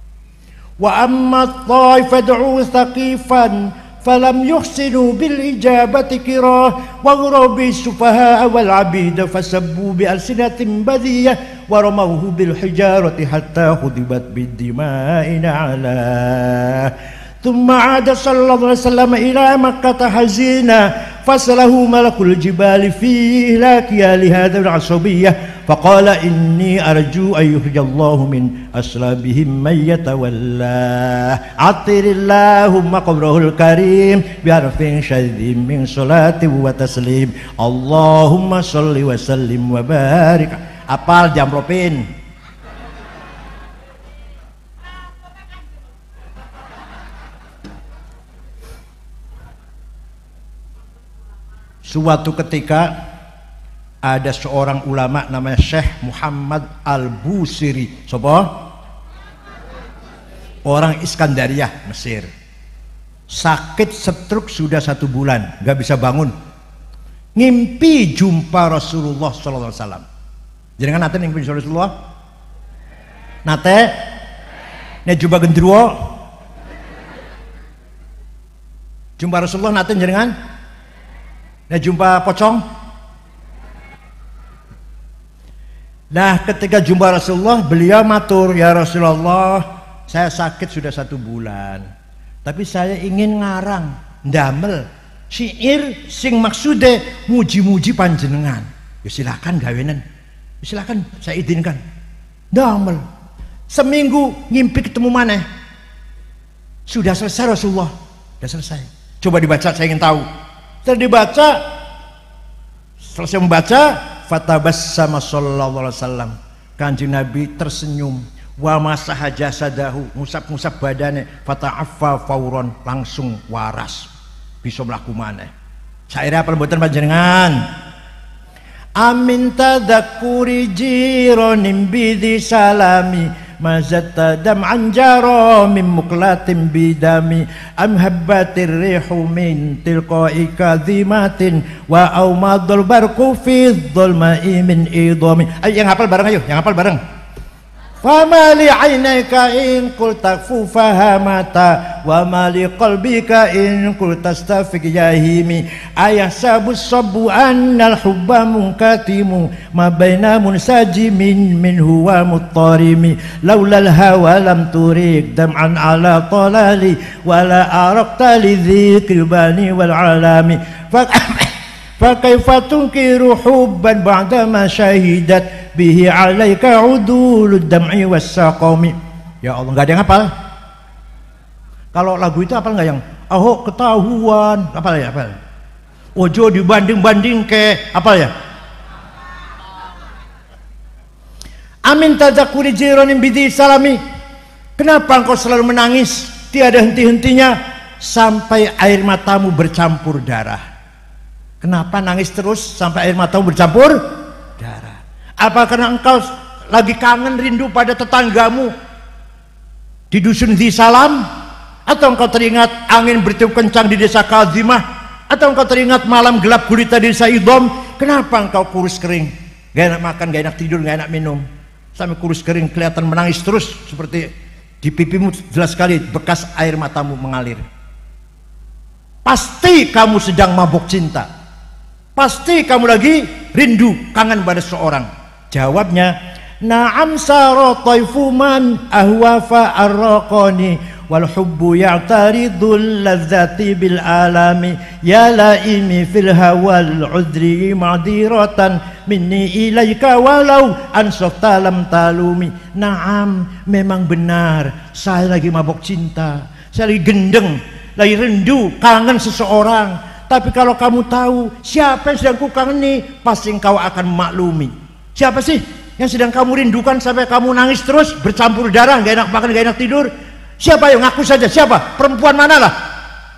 Wa amma taifad'u thaqifan فلم يحسنوا بالإجابة كراه وغروا بالسفهاء والعبيد فسبوا بألسنة بذية ورموه بالحجارة حتى خضبت بالدماء نعلاه ثم عاد صلى الله عليه وسلم إلى مكة حزينا فسله ملك الجبال في إهلاكها لهذا العصبية فقال إني أرجو أن يخرج الله من أصلابهم من يتولاه عطر اللهم قبره الكريم بعرف شذ من صلاة وتسليم اللهم صل وسلم وبارك. Apal diamplopin. Suatu ketika ada seorang ulama namanya Syekh Muhammad Al-Busiri. Sopo? Orang Iskandariah, Mesir. Sakit stroke sudah 1 bulan, gak bisa bangun. Ngimpi jumpa Rasulullah sallallahu alaihi wasallam. Jenengan nate ngimpi Rasulullah? Nate? Nek jumpa gendruwo? Jumpa Rasulullah nate jenengan? Nek jumpa pocong? Nah, ketika jumpa Rasulullah, beliau matur, ya Rasulullah, saya sakit sudah 1 bulan, tapi saya ingin ngarang, ndamel syair sing maksude muji-muji panjenengan. Ya silakan gawenan, silakan saya izinkan. Ndamel. Seminggu ngimpi ketemu maneh. Sudah selesai Rasulullah, sudah selesai. Coba dibaca, saya ingin tahu. Setelah dibaca, selesai membaca, fatabassama sallallahu alaihi wasallam, Kanjeng Nabi tersenyum, wa masaha jasadahu, ngusap-ngusap badannya, fata'affa fauron, langsung waras, bisa mlaku maneh. Saire apa mboten panjenengan? Amin tadzakkuri jironim bidhi salami mazatta dam'an jaro min muklatin bidami am habbatir rihu min tilqa'i kadhimatin wa aumadul barqu fi dhulma'i min idami. Ayo yang hafal bareng, ayo yang hafal bareng. Fama li 'ainayka in qulta fahamata wa ma li qalbika in qulta astafiq yahimi ayahsabu sabbu annal hubba munkatimu ma baina munsajimin minhu wa muttarimi laulal hawa lam turik dam'an ala talali wala araqta li dzikri bani wal alami fa kaifa tunkiru hubban ba'da ma syahidat bihi alaika udulud dam'i wassaqami. Ya Allah, nggak ada yang hafal. Kalau lagu itu hafal nggak yang Ahok ketahuan apa ya, apa ojo dibanding-banding ke apa ya, amin tadzakuri jiranin bidi salami. Kenapa engkau selalu menangis tiada henti-hentinya sampai air matamu bercampur darah? Kenapa nangis terus sampai air matamu bercampur darah? Apa karena engkau lagi kangen rindu pada tetanggamu di dusun Zisalam? Atau engkau teringat angin bertiup kencang di desa Kazimah? Atau engkau teringat malam gelap gulita di desa Idom? Kenapa engkau kurus kering? Gak enak makan, gak enak tidur, gak enak minum, sampai kurus kering kelihatan menangis terus, seperti di pipimu jelas sekali bekas air matamu mengalir. Pasti kamu sedang mabuk cinta. Pasti kamu lagi rindu, kangen pada seorang. Jawabnya, na'am sara taifu man ahwa fa arraqani wal hubbu ya'taridul ladzati bil alami ya laimi fil hawal udri ma'diratan minni ilaika walau ansafta lam talumi. Na'am, memang benar saya lagi mabuk cinta, saya lagi gendeng, lagi rindu, kangen seseorang. Tapi kalau kamu tahu siapa yang sedang ku kangeni, pasti engkau akan memaklumi. Siapa sih yang sedang kamu rindukan sampai kamu nangis terus, bercampur darah, gak enak makan, gak enak tidur? Siapa? Yang ngaku saja. Siapa? Perempuan manalah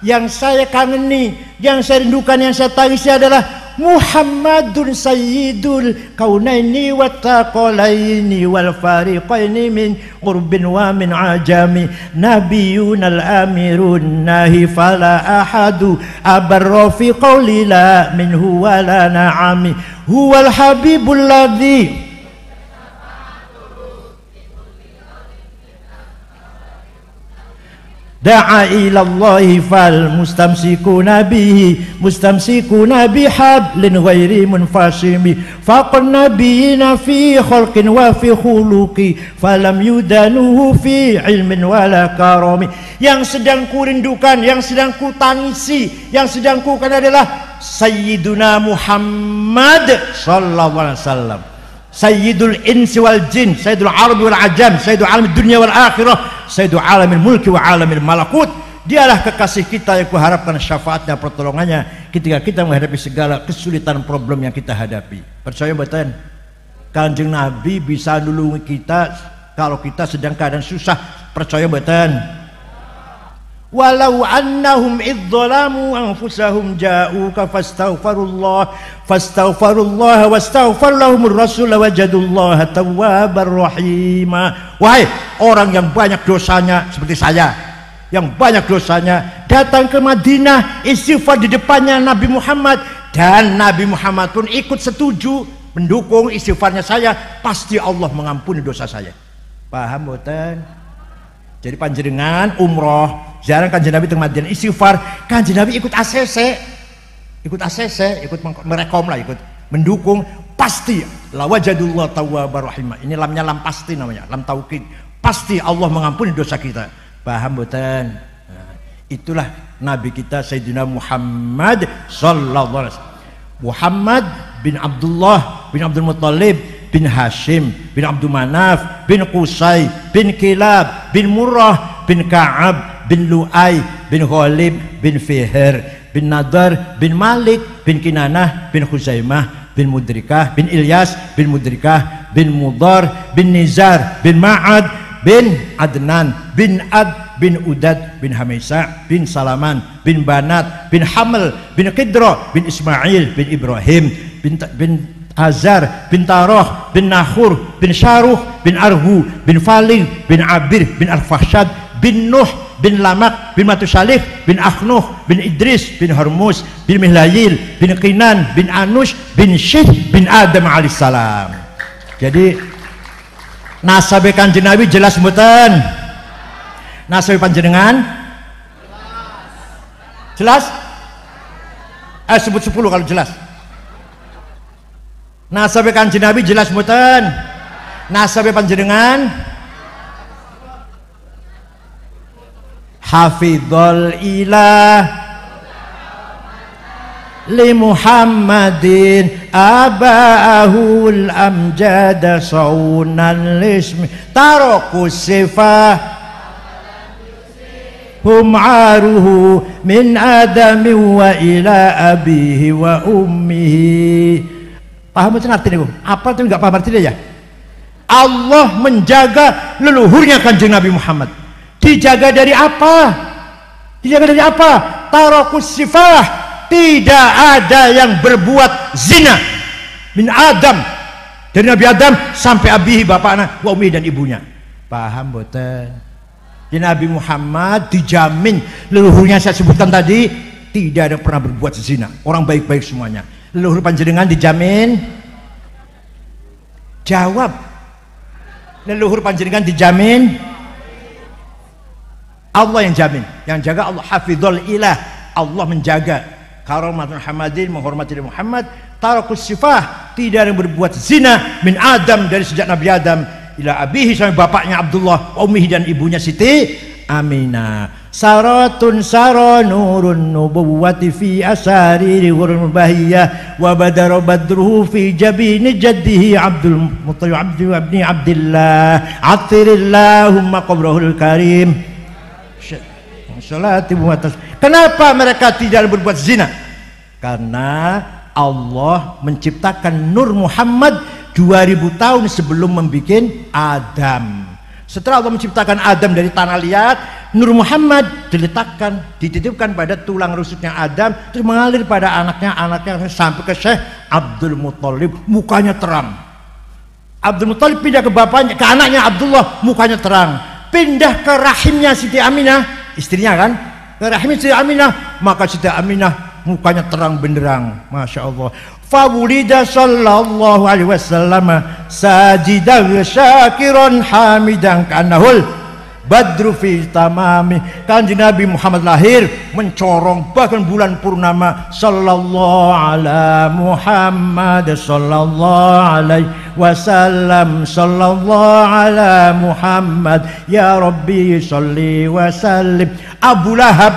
yang saya kangeni, yang saya rindukan, yang saya tangisi adalah Muhammadun sayyidul kaunaini wa taqalaini wal fariqaini min qurbin wa min ajami nabiyun al-amirun nahi fala ahadu abarra fi qawli la minhu wa la na'ami huwal habibul ladzi da'a ilallahi fal mustamsikuna bihi mustamsikuna bihablin ghairi munfasimi faqan nabiyina fi khalqin wa fi khuluqi falam yudanuhu fi ilmin wala karami. Yang sedang ku rindukan, yang sedang ku tangisi, yang sedang ku kan adalah Sayyiduna Muhammad sallallahu alaihi wasallam, Sayyidul insi wal jin, Sayyidul arabi wal ajam, Sayyidul alamid dunia wal akhirah, Sayyidul alamil mulki wa alamil malakut. Dialah kekasih kita yang kuharapkan syafaatnya, pertolongannya ketika kita menghadapi segala kesulitan problem yang kita hadapi. Percaya betul? Kanjeng Nabi bisa nulungi kita kalau kita sedang keadaan susah. Percaya betul? Walau annahum idzalamu anfusahum ja'uka fastaghfirullah wastaghfar lahumur rasul wajadullaha tawwabar rahima. Wahai orang yang banyak dosanya seperti saya, yang banyak dosanya, datang ke Madinah, istighfar di depannya Nabi Muhammad, dan Nabi Muhammad pun ikut setuju mendukung istighfarnya saya, pasti Allah mengampuni dosa saya. Paham betul? Jadi panjenengan umroh, jarang Kanjeng Nabi teng Madinah istighfar, Kanjeng Nabi ikut ACC, ikut merekom lah, ikut mendukung, pasti la wajadullah tawwabar rahimah. Ini lamnya lam pasti namanya, lam taukid. Pasti Allah mengampuni dosa kita. Paham betul? Nah, itulah Nabi kita Sayyidina Muhammad sallallahu alaihi wasallam. Muhammad bin Abdullah bin Abdul Muttalib bin Hashim bin Abdul Manaf bin Qusay bin Kilab bin Murrah bin Ka'ab bin Lu'ay bin Ghalib bin Fihr bin Nadar bin Malik bin Kinanah bin Khuzaimah bin Mudrikah bin Ilyas bin Mudrikah bin Mudar bin Nizar bin Ma'ad bin Adnan bin Ad bin Udad bin Hamaisa bin Salaman bin Banat bin Hamel bin Qidra bin Ismail bin Ibrahim bin Azar bin Taroh bin Nahur bin Syaruh bin Arhu bin Faling bin Abir bin Al-Fahsyad bin Nuh bin Lamak bin Matusalih bin Akhnuh bin Idris bin Hormuz bin Mihlayil bin Qinan bin Anush bin Syih bin Adam alaihissalam. Jadi Nasabe Kanjeng Nabi jelas mboten? Nasabe panjenengan? Jelas? Sebut 10 kalau jelas. Nasabe Kanjeng Nabi jelas mboten? Nasabe panjenengan? Hafizul ilah li Muhammadin abahul amjad saunan lismi taraku sifah hum aruhu min adami wa ila abihi wa ummihi. Paham itu artinya? Apa itu enggak paham artinya ya? Allah menjaga leluhurnya Kanjeng Nabi Muhammad. Dijaga dari apa? Dijaga dari apa? Tarakus sifah. Tidak ada yang berbuat zina min Adam, dari Nabi Adam sampai abihi bapaknya wa ummi dan ibunya. Paham boten? Di Nabi Muhammad dijamin leluhurnya saya sebutkan tadi tidak ada pernah berbuat zina, orang baik-baik semuanya. Leluhur panjenengan dijamin? Jawab. Leluhur panjenengan dijamin? Allah yang jamin, yang jaga Allah. Hafizul ilah, Allah menjaga karomat Muhammadin, menghormati Muhammad. Tarakus sifah, tidak ada yang berbuat zina min Adam, dari sejak Nabi Adam ila abihi sampai bapaknya Abdullah, ummihi dan ibunya Siti Aminah. Saratun sara nurun nubuwati fi asari ghurul bahiyah wa badara badruhu fi jabini jaddihi Abdul Muttalib Abdul ibni Abdillah atirillahumma qabrahul karim. Kenapa mereka tidak berbuat zina? Karena Allah menciptakan Nur Muhammad 2000 tahun sebelum membuat Adam. Setelah Allah menciptakan Adam dari tanah liat, Nur Muhammad diletakkan, dititipkan pada tulang rusuknya Adam, terus mengalir pada anaknya sampai ke Syekh Abdul Muttalib, mukanya terang. Abdul Muttalib pindah ke bapaknya, ke anaknya Abdullah, mukanya terang. Pindah ke rahimnya Siti Aminah, istrinya kan, ke rahimnya Siti Aminah, maka Siti Aminah mukanya terang benderang. Masya Allah. Fawulida sallallahu alaihi wasallam sajidan syakiran hamidan kanahul badru fi tamami. Kanjeng Nabi Muhammad lahir mencorong bahkan bulan purnama. Sallallahu ala Muhammad sallallahu alaihi wasallam, sallallahu ala Muhammad ya Rabbi sholli wa sallim. Abu Lahab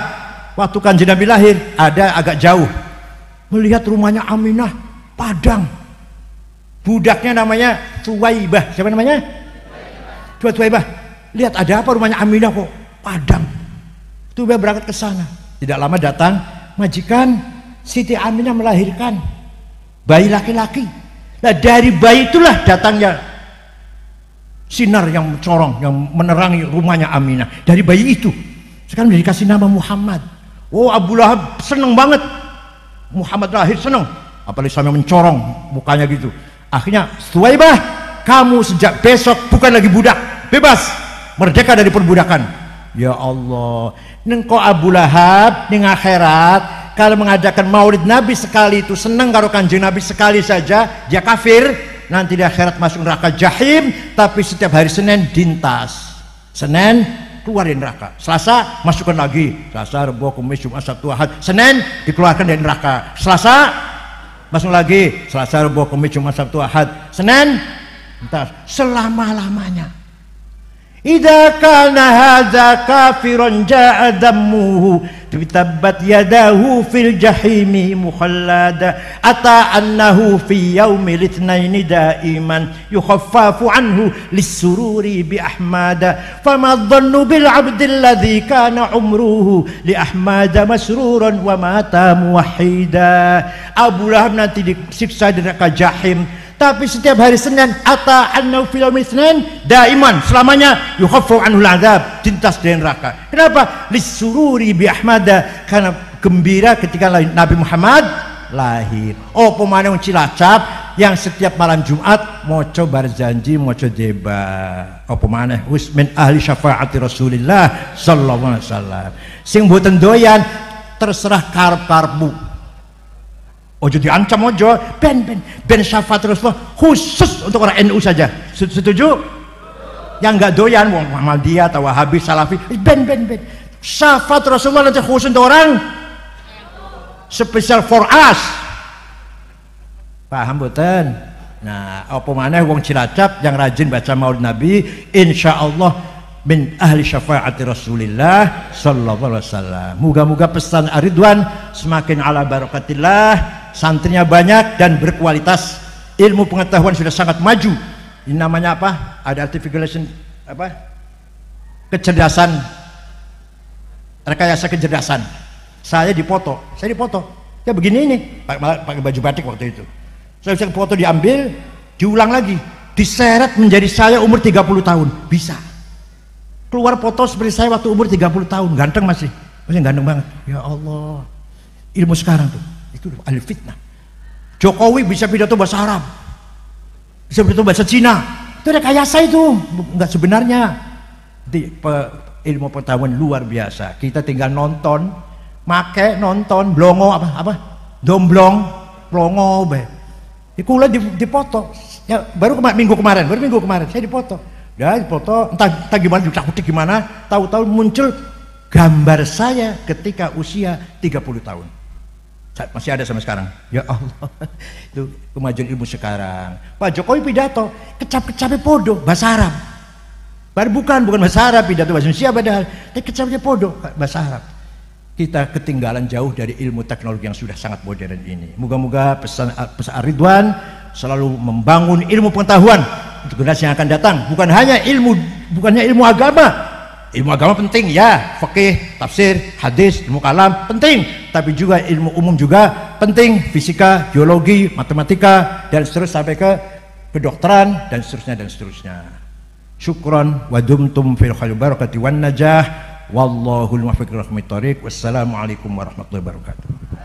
waktu Kanjeng Nabi lahir ada agak jauh, melihat rumahnya Aminah padang, budaknya namanya Thuwaibah. Siapa namanya? Thuwaibah. Lihat ada apa rumahnya Aminah kok padang. Thuwaibah berangkat ke sana. Tidak lama datang majikan Siti Aminah melahirkan bayi laki-laki. Nah dari bayi itulah datangnya sinar yang mencorong, yang menerangi rumahnya Aminah. Dari bayi itu sekarang dikasih nama Muhammad. Oh, Abu Lahab seneng banget. Muhammad lahir seneng, apalagi sampai mencorong mukanya gitu. Akhirnya, Thuwaibah, kamu sejak besok bukan lagi budak, bebas, merdeka dari perbudakan. Ya Allah, nengko Abu Lahab ning akhirat kalau mengadakan maulid Nabi sekali itu seneng karo Kanjeng Nabi sekali saja, dia kafir, nanti di akhirat masuk neraka jahim. Tapi setiap hari Senin dintas, Senin keluar dari neraka, Selasa masukkan lagi, Selasa, Rabu, Kamis, Jumat, Sabtu, Ahad, Senin dikeluarkan dari neraka, Selasa masuk lagi, Selasa, Rabu, Kamis, Jumat, Sabtu, Ahad, Senin entah selama-lamanya. Idza kana hadza kafiran jaa dammuhu tabbat yadahu fil jahimi mukhallada ata annahu fi yaumil itsnaini daiman yukhaffafu anhu lis-sururi bi ahmada fama dhannu bil 'abdil ladzi kana umruhu li ahmada masruran wa mata muwahhida. Abu Lahab nanti disiksa di neraka jahim, tapi setiap hari Senin ata annahu fil yaumil itsnain daiman, selamanya yukhaffafu anhu al-'adzab, tintas dari neraka. Kenapa? Lis-sururi bi ahmada, karena gembira ketika Nabi Muhammad lahir. Oh, pemane wong Cilacap yang setiap malam Jumat maca barzanji, maca deba. Oh, pemane wis min ahli syafaati Rasulillah sallallahu alaihi wasallam. Sing mboten doyan terserah karep-karepmu. Ojo diancam, ojo ben syafaat Rasulullah khusus untuk orang NU saja. Setuju? yang nggak doyan wong Muhammadiyah atau Wahabi Salafi ben syafaat Rasulullah nanti khusus untuk orang special for us, paham betul? Nah apa maneh wong Cilacap yang rajin baca maulid Nabi insyaallah min ahli syafaati Rasulillah sallallahu alaihi wasallam. Moga-moga pesan Ridwan semakin ala barakatillah, santrinya banyak dan berkualitas, ilmu pengetahuan sudah sangat maju. Ini namanya apa? Ada artificial apa? Kecerdasan, rekayasa kecerdasan. Saya dipoto. Ya begini ini, pakai baju batik waktu itu. Saya bisa foto diambil, diulang lagi, diseret menjadi saya umur 30 tahun. Bisa. Keluar foto seperti saya waktu umur 30 tahun, ganteng masih ganteng banget. Ya Allah. Ilmu sekarang tuh, itu ahli fitnah. Jokowi bisa pidato bahasa Arab, bisa pidato bahasa Cina, itu rekayasa itu, enggak sebenarnya. Ilmu pengetahuan luar biasa. Kita tinggal nonton, nonton, blongo apa, domblong, blongo, Kula dipoto. Ya baru minggu kemarin saya dipoto. Ya dipoto, entah gimana, diutak-utik gimana, tahu-tahu muncul gambar saya ketika usia 30 tahun. Masih ada sampai sekarang. Ya Allah, itu kemajuan ilmu sekarang. Pak Jokowi pidato kecap-kecapnya podo bahasa Arab. Baru bukan bahasa Arab, pidato bahasa Indonesia padahal, tapi kecapnya podo bahasa Arab. Kita ketinggalan jauh dari ilmu teknologi yang sudah sangat modern ini. Moga-moga pesan Ridwan selalu membangun ilmu pengetahuan untuk generasi yang akan datang. Bukannya ilmu agama. Ilmu agama penting ya, fikih, tafsir, hadis, ilmu kalam penting, tapi juga ilmu umum juga penting, fisika, geologi, matematika dan seterusnya sampai ke kedokteran dan seterusnya. Syukran wa dumtum fil khair barakati wan najah wallahul muwaffiq ila aqwamit thoriq. Wassalamualaikum warahmatullahi wabarakatuh.